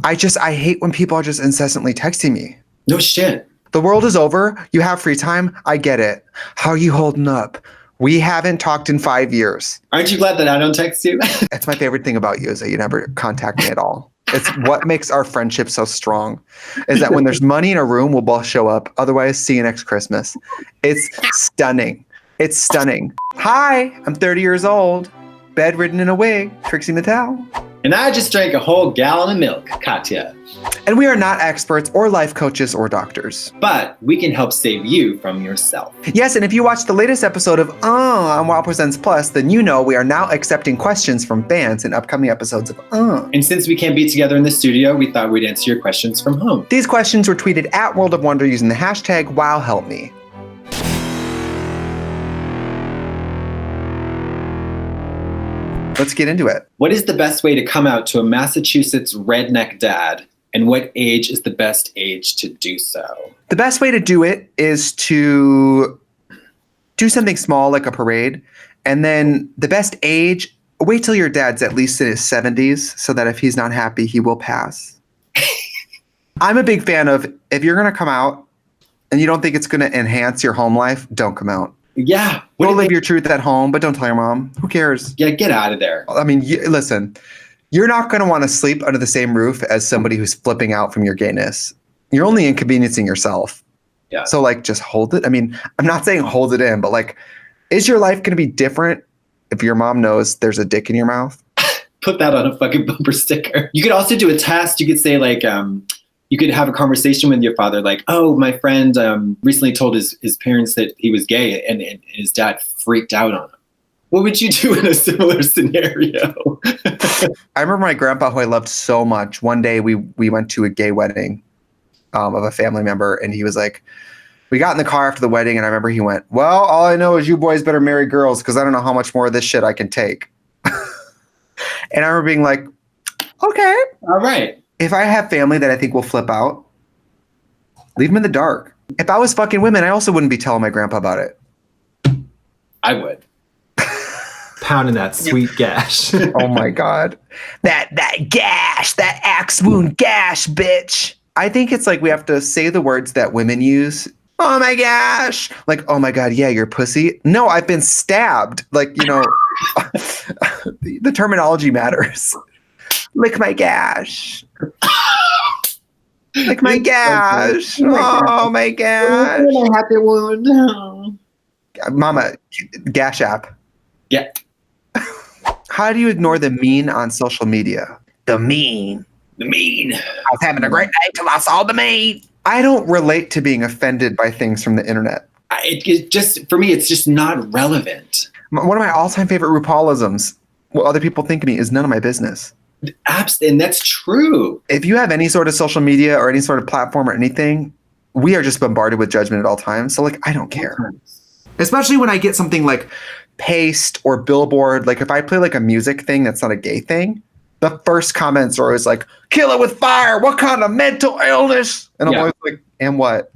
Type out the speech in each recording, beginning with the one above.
I hate when people are just incessantly texting me. No shit. The world is over. You have free time. I get it. How are you holding up? We haven't talked in 5 years. Aren't you glad that I don't text you? That's my favorite thing about you is that you never contact me at all. It's what makes our friendship so strong is that when there's money in a room, we'll both show up. Otherwise, see you next Christmas. It's stunning. It's stunning. Hi, I'm 30 years old, bedridden in a wig, Trixie Mattel. And I just drank a whole gallon of milk, Katya. And we are not experts or life coaches or doctors. But we can help save you from yourself. Yes, and if you watched the latest episode of on Wow Presents Plus, then you know we are now accepting questions from fans in upcoming episodes of And since we can't be together in the studio, we thought we'd answer your questions from home. These questions were tweeted at World of Wonder using the hashtag WowHelpMe. Let's get into it. What is the best way to come out to a Massachusetts redneck dad? And what age is the best age to do so? The best way to do it is to do something small like a parade. And then the best age, wait till your dad's at least in his 70s so that if he's not happy, he will pass. I'm a big fan of if you're going to come out and you don't think it's going to enhance your home life, don't come out. Yeah. Go live your truth at home, but don't tell your mom. Who cares? Yeah, get out of there. I mean, listen, you're not going to want to sleep under the same roof as somebody who's flipping out from your gayness. You're only inconveniencing yourself. Yeah. So like, just hold it. I mean, I'm not saying hold it in, but like, is your life going to be different if your mom knows there's a dick in your mouth? Put that on a fucking bumper sticker. You could also do a test. You could say like, you could have a conversation with your father, like, oh, my friend recently told his parents that he was gay and his dad freaked out on him. What would you do in a similar scenario? I remember my grandpa, who I loved so much. One day we went to a gay wedding of a family member, and he was like, we got in the car after the wedding, and I remember he went, well, all I know is you boys better marry girls because I don't know how much more of this shit I can take. And I remember being like, okay. All right. If I have family that I think will flip out, leave them in the dark. If I was fucking women, I also wouldn't be telling my grandpa about it. I would. Pounding that sweet gash. Oh my God. That gash, that axe wound gash, bitch. I think it's like we have to say the words that women use. Oh my gosh. Like, oh my God, yeah, you're pussy. No, I've been stabbed. Like, you know, the terminology matters. Lick my gash. Lick my gash. Oh my gosh. Happy one. Mama, gash app. Yeah. How do you ignore the mean on social media? The mean. The mean. I was having a great day till I saw the mean. I don't relate to being offended by things from the internet. It just, for me, it's just not relevant. One of my all-time favorite RuPaulisms, what other people think of me, is none of my business. And that's true. If you have any sort of social media or any sort of platform or anything, we are just bombarded with judgment at all times. So like, I don't care. Especially when I get something like Paste or Billboard. Like if I play like a music thing that's not a gay thing, the first comments are always like, kill it with fire. What kind of mental illness? And I'm always like, and what?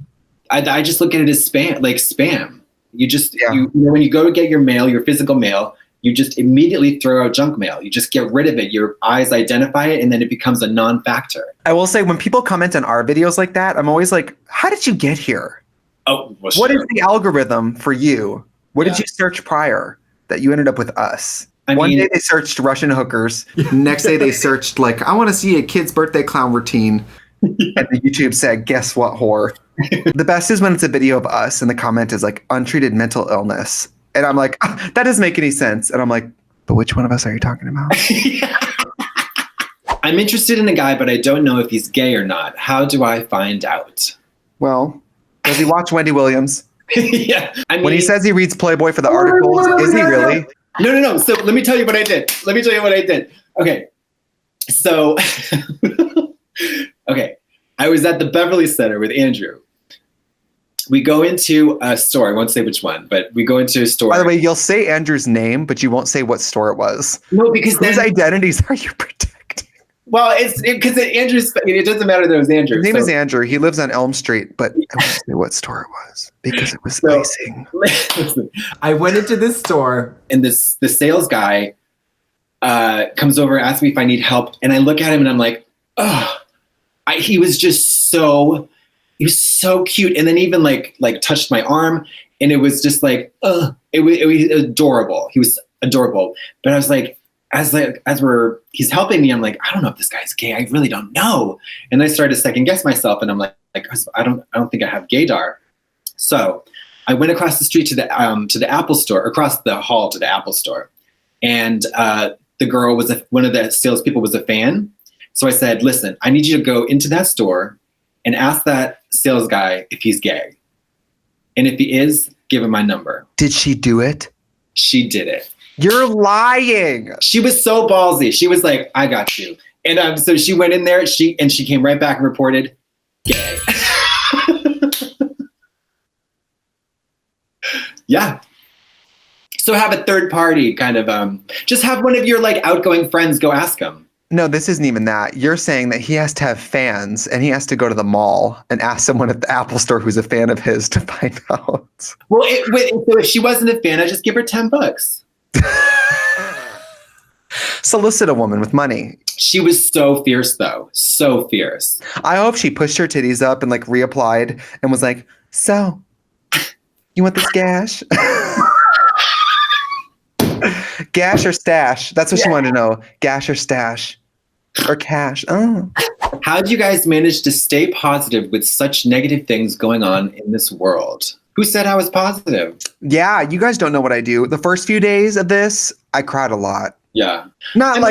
I just look at it as spam. You just, you know, when you go to get your mail, your physical mail, you just immediately throw out junk mail. You just get rid of it. Your eyes identify it, and then it becomes a non-factor. I will say, when people comment on our videos like that, I'm always like, how did you get here? Oh, well, what is the algorithm for you? What did you search prior that you ended up with us? One day they searched Russian hookers. Next day they searched like, I want to see a kid's birthday clown routine. And the YouTube said, guess what, whore? The best is when it's a video of us and the comment is like, untreated mental illness. And I'm like, that doesn't make any sense. And I'm like, but which one of us are you talking about? I'm interested in a guy, but I don't know if he's gay or not. How do I find out? Well, does he watch Wendy Williams? Yeah. I mean, when he says he reads Playboy for the articles, is he really? No. So let me tell you what I did. Okay. So, okay. I was at the Beverly Center with Andrew. We go into a store. I won't say which one, but we go into a store. By the way, you'll say Andrew's name, but you won't say what store it was. No, because whose identities are you protecting? Well, it's because Andrew's. It doesn't matter that it was Andrew. His name is Andrew. He lives on Elm Street, but I won't say what store it was because it was icing. Listen, I went into this store, and the sales guy comes over, asks me if I need help, and I look at him and I'm like, oh, he was so cute. And then even like touched my arm, and it was just like, it was adorable. He was adorable. But I was like, he's helping me, I'm like, I don't know if this guy's gay. I really don't know. And I started to second guess myself, and I'm like, I don't think I have gaydar. So I went across the street to the Apple store, across the hall to the Apple store. And the girl one of the salespeople was a fan. So I said, listen, I need you to go into that store and ask that sales guy if he's gay. And if he is, give him my number. Did she do it? She did it. You're lying. She was so ballsy. She was like, I got you. And so she went in there, she came right back and reported, gay. Yeah. So have a third party kind of, just have one of your like outgoing friends go ask him. No, this isn't even that. You're saying that he has to have fans and he has to go to the mall and ask someone at the Apple store who's a fan of his to find out. Well, so if she wasn't a fan, I'd just give her $10. Solicit a woman with money. She was so fierce, though. So fierce. I hope she pushed her titties up and like reapplied and was like, so, you want this gash? Gash or stash? That's what she wanted to know. Gash or stash? Or cash? Oh. How did you guys manage to stay positive with such negative things going on in this world? Who said I was positive? Yeah, you guys don't know what I do. The first few days of this, I cried a lot. Yeah. Not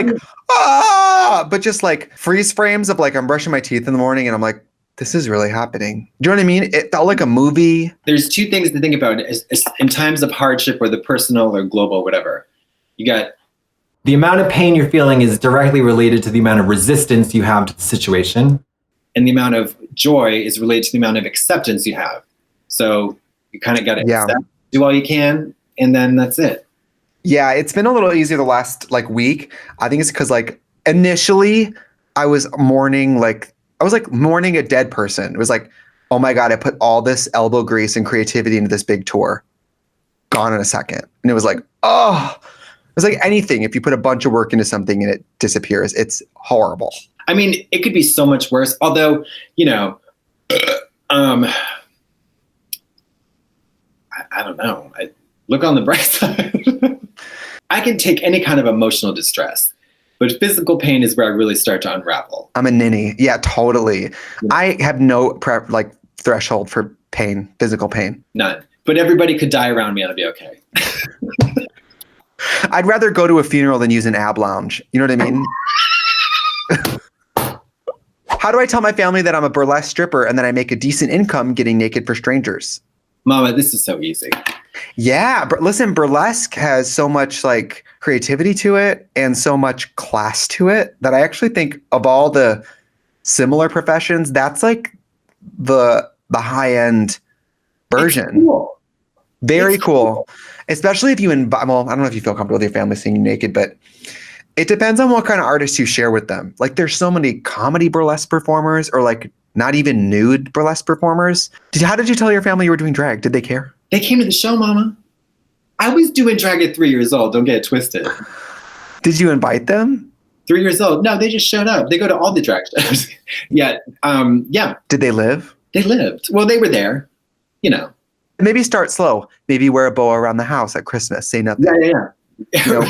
but just like freeze frames of like I'm brushing my teeth in the morning and I'm like, this is really happening. Do you know what I mean? It felt like a movie. There's two things to think about in times of hardship, whether personal or global, whatever. You got the amount of pain you're feeling is directly related to the amount of resistance you have to the situation. And the amount of joy is related to the amount of acceptance you have. So you kind of got to accept, do all you can, and then that's it. Yeah, it's been a little easier the last like week. I think it's because like initially I was mourning a dead person. It was like, oh my God, I put all this elbow grease and creativity into this big tour. Gone in a second. And it was like, oh, it was like anything. If you put a bunch of work into something and it disappears, it's horrible. I mean, it could be so much worse. Although, you know, I don't know. Look on the bright side. I can take any kind of emotional distress, but physical pain is where I really start to unravel. I'm a ninny. Yeah, totally. Yeah. I have no threshold for pain, physical pain. None. But everybody could die around me and I'd be okay. I'd rather go to a funeral than use an ab lounge. You know what I mean? How do I tell my family that I'm a burlesque stripper and that I make a decent income getting naked for strangers? Mama, this is so easy. Yeah, but listen, burlesque has so much like creativity to it and so much class to it that I actually think of all the similar professions, that's like the high end version. It's cool. Very cool. Especially if you I don't know if you feel comfortable with your family seeing you naked, but it depends on what kind of artists you share with them. Like there's so many comedy burlesque performers or like not even nude burlesque performers. How did you tell your family you were doing drag? Did they care? They came to the show, Mama. I was doing drag at 3 years old. Don't get it twisted. Did you invite them? 3 years old? No, they just showed up. They go to all the drag shows. Yeah. Did they live? They lived. Well, they were there, you know. Maybe start slow. Maybe wear a bow around the house at Christmas. Say nothing. Yeah. You know,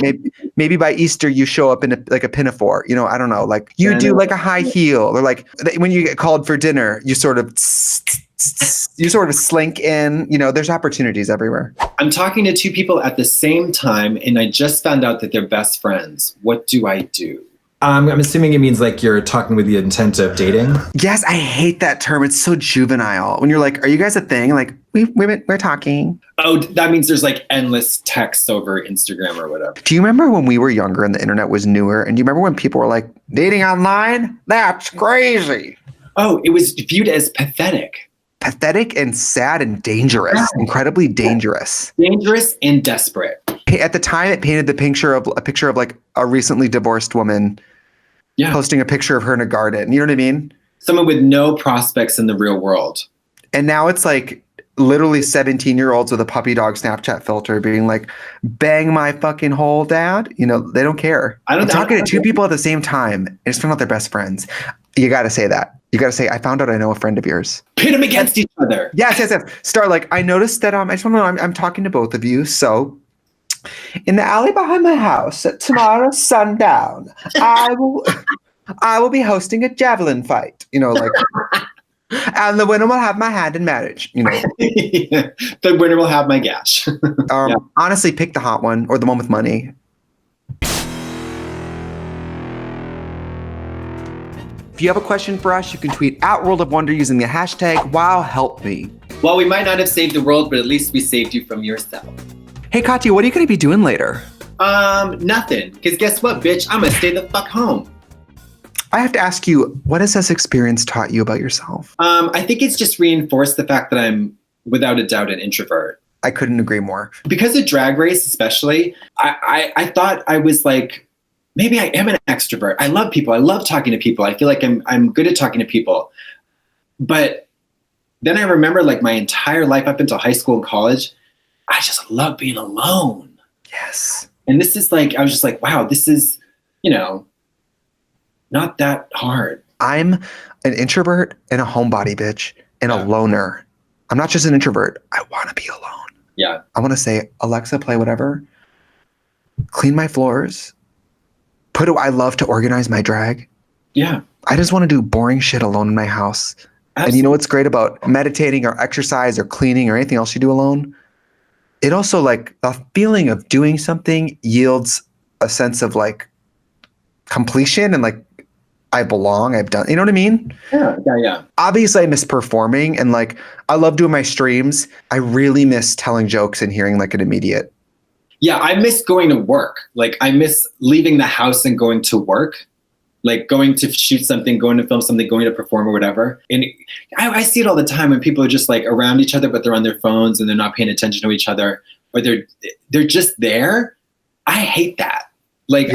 maybe by Easter you show up in a pinafore. You know, I don't know. Like you do like a high heel, or like when you get called for dinner, you sort of slink in. You know, there's opportunities everywhere. I'm talking to two people at the same time, and I just found out that they're best friends. What do I do? I'm assuming it means like you're talking with the intent of dating. Yes, I hate that term. It's so juvenile. When you're like, "Are you guys a thing?" Like we're talking. Oh, that means there's like endless texts over Instagram or whatever. Do you remember when we were younger and the internet was newer? And do you remember when people were like, dating online? That's crazy. Oh, it was viewed as pathetic. Pathetic and sad and dangerous. Yeah. Incredibly dangerous. Dangerous and desperate. At the time, it painted a picture of like a recently divorced woman posting a picture of her in a garden. You know what I mean? Someone with no prospects in the real world. And now it's like literally 17-year-olds with a puppy dog Snapchat filter being like, bang my fucking hole, dad. You know, they don't care. I'm talking to two people at the same time and it's not their best friends. You got to say that. You got to say, I found out I know a friend of yours. Pit them against each other. Yes. Start like, I noticed that, I just want to know, I'm talking to both of you. So in the alley behind my house at tomorrow sundown, I will be hosting a javelin fight, like, and the winner will have my hand in marriage, The winner will have my gash. Honestly, pick the hot one or the one with money. If you have a question for us, you can tweet @World of Wonder using the hashtag #WowHelpMe. Well, we might not have saved the world, but at least we saved you from yourself. Hey, Katya, what are you going to be doing later? Nothing. Because guess what, bitch? I'm going to stay the fuck home. I have to ask you, what has this experience taught you about yourself? I think it's just reinforced the fact that I'm, without a doubt, an introvert. I couldn't agree more. Because of Drag Race, especially, I thought I was like, maybe I am an extrovert. I love people. I love talking to people. I feel like I'm good at talking to people. But then I remember like my entire life up until high school and college, I just love being alone. Yes. And this is like, I was just like, wow, this is, not that hard. I'm an introvert and a homebody, bitch, and a loner. I'm not just an introvert. I want to be alone. Yeah. I want to say, Alexa, play whatever. Clean my floors. I love to organize my drag. Yeah. I just want to do boring shit alone in my house. Absolutely. And you know what's great about meditating or exercise or cleaning or anything else you do alone? It also, like, the feeling of doing something yields a sense of like completion and like, I belong, I've done, you know what I mean? Yeah. Obviously I miss performing and like, I love doing my streams. I really miss telling jokes and hearing like an immediate. Yeah, I miss going to work. Like I miss leaving the house and going to work, like going to shoot something, going to film something, going to perform or whatever. And I see it all the time when people are just like around each other, but they're on their phones and they're not paying attention to each other, or they're just there. I hate that. Like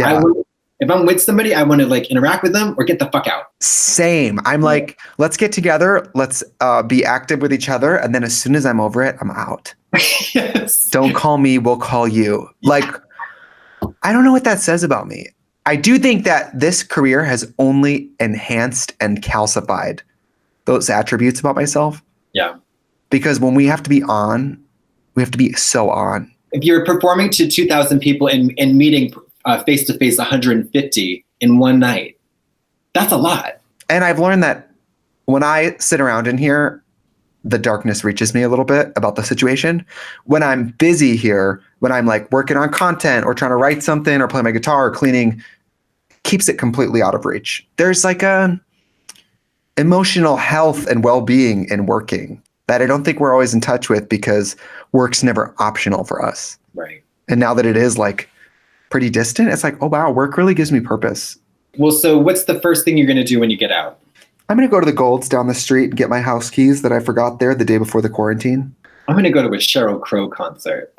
if I'm with somebody, I want to like interact with them or get the fuck out. Same. I'm like, let's get together. Let's be active with each other. And then as soon as I'm over it, I'm out. Yes. Don't call me. We'll call you. Like, I don't know what that says about me. I do think that this career has only enhanced and calcified those attributes about myself. Yeah. Because when we have to be on, we have to be so on. If you're performing to 2,000 people and meeting face-to-face 150 in one night, that's a lot. And I've learned that when I sit around in here, the darkness reaches me a little bit about the situation. When I'm busy here, when I'm like working on content or trying to write something or play my guitar or cleaning, keeps it completely out of reach. There's like a emotional health and well-being in working that I don't think we're always in touch with because work's never optional for us. Right. And now that it is like pretty distant, it's like, oh wow, work really gives me purpose. Well, so what's the first thing you're going to do when you get out? I'm going to go to the Golds down the street and get my house keys that I forgot there the day before the quarantine. I'm going to go to a Sheryl Crow concert.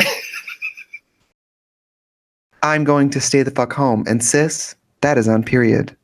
I'm going to stay the fuck home. And sis, that is on period.